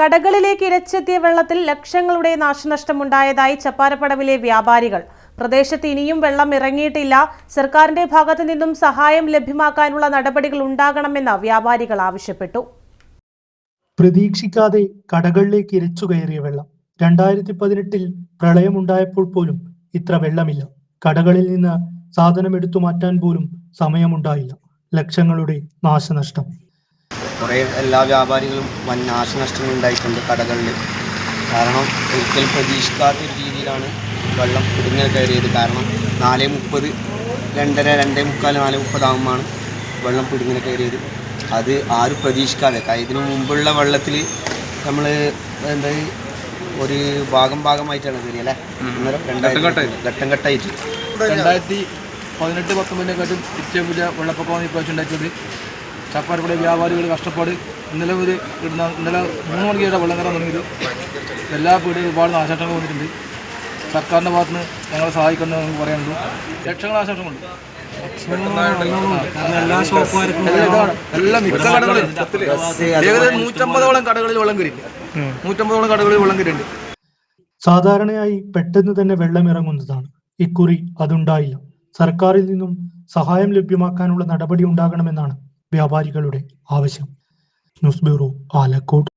കടകളിലേക്ക് ഇരച്ചെത്തിയ വെള്ളത്തിൽ ലക്ഷങ്ങളുടെ നാശനഷ്ടമുണ്ടായതായി ചപ്പാരപ്പടവിലെ വ്യാപാരികൾ. പ്രദേശത്ത് ഇനിയും വെള്ളം ഇറങ്ങിയിട്ടില്ല. സർക്കാരിന്റെ ഭാഗത്തു നിന്നും സഹായം ലഭ്യമാക്കാനുള്ള നടപടികൾ ഉണ്ടാകണമെന്ന് വ്യാപാരികൾ ആവശ്യപ്പെട്ടു. പ്രതീക്ഷിക്കാതെ കടകളിലേക്ക് ഇരച്ചു കയറിയ വെള്ളം. 2018 പ്രളയമുണ്ടായപ്പോൾ പോലും ഇത്ര വെള്ളമില്ല. കടകളിൽ നിന്ന് സാധനം എടുത്തു മാറ്റാൻ പോലും സമയമുണ്ടായില്ല. ലക്ഷങ്ങളുടെ നാശനഷ്ടം. കുറേ എല്ലാ വ്യാപാരികളും വൻ നാശനഷ്ടങ്ങൾ ഉണ്ടായിട്ടുണ്ട് കടകളിൽ. കാരണം ഒരിക്കലും പ്രതീക്ഷിക്കാത്ത ഒരു രീതിയിലാണ് വെള്ളം കുടുങ്ങൽ കയറിയത്. കാരണം 4:30, 2:45, 4:30 ആകുമ്പോഴാണ് വെള്ളം കുടുങ്ങൽ കയറിയത്. അത് ആരും പ്രതീക്ഷിക്കാതെ ഇതിനു മുമ്പുള്ള വെള്ളത്തിൽ നമ്മൾ ഒരു ഭാഗമായിട്ടാണ് കയറിയല്ലേ. ഘട്ടം ഘട്ടമായിട്ട് 2018-19 ഏറ്റവും വലിയ വെള്ളപ്പൊക്കമാണ് ഇപ്രാവശ്യം ഉണ്ടാക്കിയത്. ചപ്പാരപ്പടി വ്യാപാരികൾ കഷ്ടപ്പാട്. ഇന്നലെ 3 മണിക്കാണ് വെള്ളം കയറാൻ തുടങ്ങിയത്. എല്ലാ വീടുകളും ഒരുപാട് നാശനഷ്ടങ്ങൾ വന്നിട്ടുണ്ട്. സർക്കാരിൻ്റെ ഭാഗത്ത് നിന്ന് ഞങ്ങളെ സഹായിക്കണമെന്ന് നമുക്ക് പറയാനുള്ളൂ. ലക്ഷങ്ങൾ നാശനഷ്ടങ്ങളുണ്ട്. എല്ലാം മിക്ക കടകളിൽ ഏകദേശം 150ഓളം കടകളിൽ വെള്ളം കയറിയിട്ടുണ്ട്. 150ഓളം കടകളിൽ വെള്ളം കയറിയിട്ടുണ്ട്. സാധാരണയായി പെട്ടെന്ന് തന്നെ വെള്ളം ഇറങ്ങുന്നതാണ്. ഇക്കുറി അതുണ്ടായില്ല. സർക്കാരിൽ നിന്നും സഹായം ലഭ്യമാക്കാനുള്ള നടപടി ഉണ്ടാകണമെന്നാണ് വ്യാപാരികളുടെ ആവശ്യം. News bureau, Alakode.